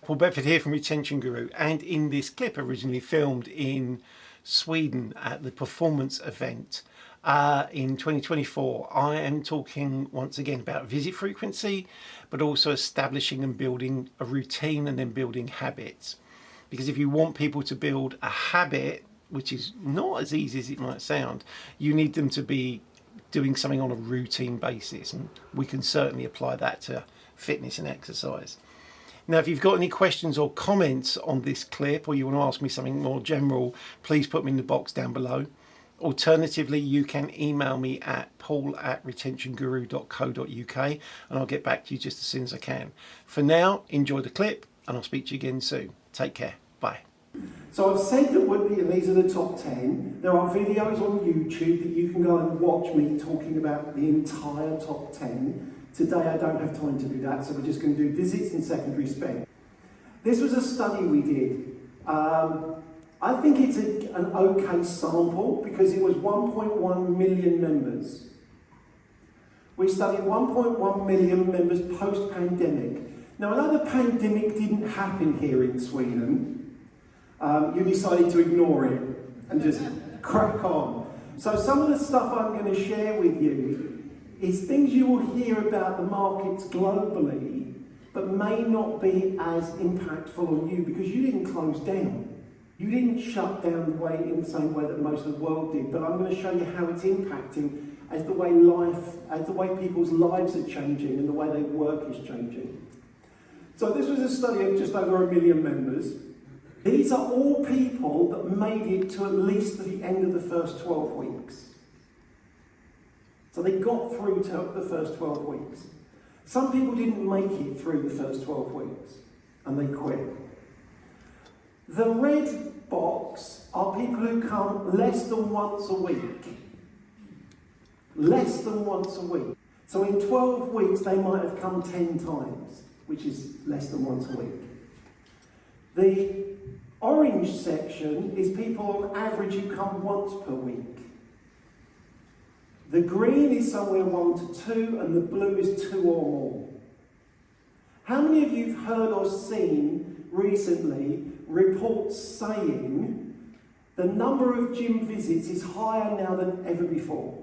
Paul Bedford here from Retention Guru, and in this clip originally filmed in Sweden at the performance event in 2024, I am talking once again about visit frequency, but also establishing and building a routine and then building habits. Because if you want people to build a habit, which is not as easy as it might sound, you need them to be doing something on a routine basis, and we can certainly apply that to fitness and exercise. Now, if you've got any questions or comments on this clip, or you want to ask me something more general, please put them in the box down below. Alternatively, you can email me at paul@retentionguru.co.uk and I'll get back to you just as soon as I can. For now, enjoy the clip and I'll speak to you again soon. Take care. Bye. So I've said that these are the top 10. There are videos on YouTube that you can go and watch me talking about the entire top 10. Today I don't have time to do that, so we're just going to do visits in secondary spend. This was a study we did. I think it's an okay sample because it was 1.1 million members. We studied 1.1 million members post-pandemic. Now, I know the pandemic didn't happen here in Sweden. You decided to ignore it and just crack on. So some of the stuff I'm going to share with you is things you will hear about the markets globally, but may not be as impactful on you because you didn't close down. You didn't shut down in the same way that most of the world did, but I'm going to show you how it's impacting as the way people's lives are changing and the way they work is changing. So this was a study of just over 1 million members. These are all people that made it to at least the end of the first 12 weeks. So they got through to the first 12 weeks. Some people didn't make it through the first 12 weeks and they quit. The red box are people who come less than once a week. Less than once a week. So in 12 weeks they might have come 10 times, which is less than once a week. The orange section is people on average who come once per week. The green is somewhere 1 to 2 and the blue is 2 or more. How many of you have heard or seen recently reports saying the number of gym visits is higher now than ever before?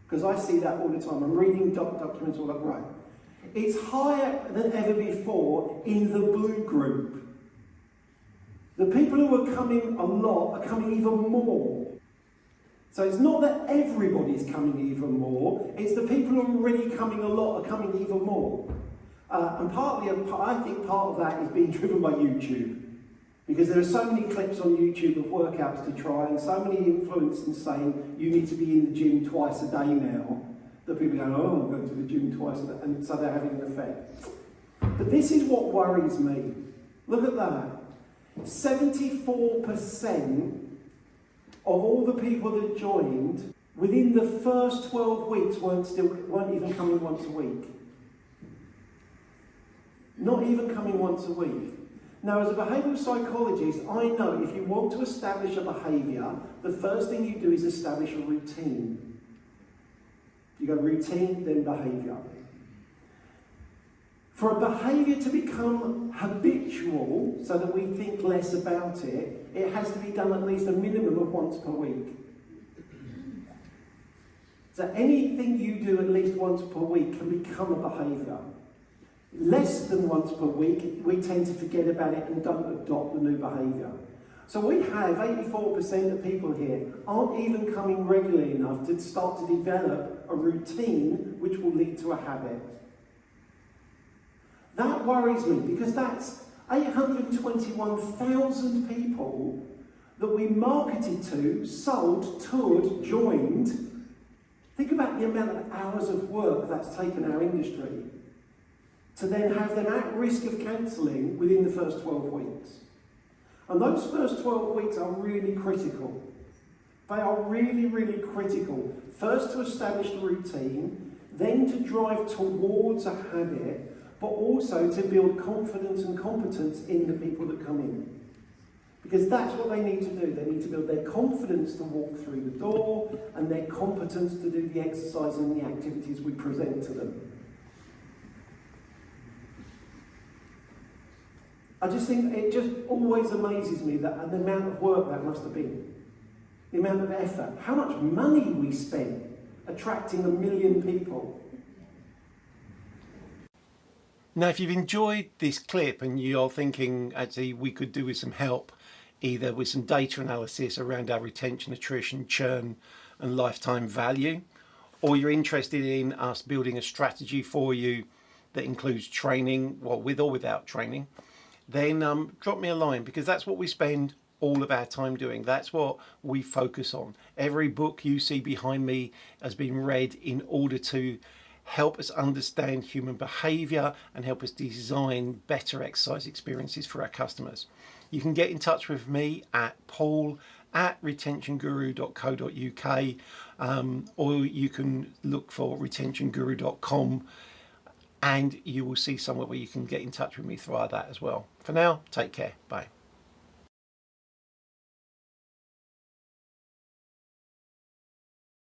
Because I see that all the time. I'm reading documents all like, right. It's higher than ever before in the blue group. The people who are coming a lot are coming even more. So it's not that everybody's coming even more, it's the people who are already coming a lot are coming even more. And partly, I think part of that is being driven by YouTube. Because there are so many clips on YouTube of workouts to try and so many influencers saying you need to be in the gym twice a day now, that people go, oh, I'm going to the gym twice a day, and so they're having an effect. But this is what worries me. Look at that. 74% of all the people that joined, within the first 12 weeks weren't even coming once a week. Not even coming once a week. Now, as a behavioural psychologist, I know if you want to establish a behaviour, the first thing you do is establish a routine. You go routine, then behaviour. For a behaviour to become habitual, so that we think less about it, it has to be done at least a minimum of once per week. So anything you do at least once per week can become a behaviour. Less than once per week, we tend to forget about it and don't adopt the new behaviour. So we have 84% of people here aren't even coming regularly enough to start to develop a routine which will lead to a habit. That worries me because that's 821,000 people that we marketed to, sold, toured, joined. Think about the amount of hours of work that's taken our industry to then have them at risk of cancelling within the first 12 weeks. And those first 12 weeks are really critical. They are really, really critical. First to establish the routine, then to drive towards a habit, but also to build confidence and competence in the people that come in. Because that's what they need to do. They need to build their confidence to walk through the door and their competence to do the exercise and the activities we present to them. I just think it just always amazes me that the amount of work that must have been, the amount of effort, how much money we spent attracting 1 million people. Now, if you've enjoyed this clip and you're thinking actually we could do with some help, either with some data analysis around our retention, attrition, churn and lifetime value, or you're interested in us building a strategy for you that includes training, well, with or without training, then drop me a line, because that's what we spend all of our time doing. That's what we focus on. Every book you see behind me has been read in order to help us understand human behavior and help us design better exercise experiences for our customers. You can get in touch with me at paul@retentionguru.co.uk, or you can look for retentionguru.com, and you will see somewhere where you can get in touch with me via that as well. For now, take care. Bye.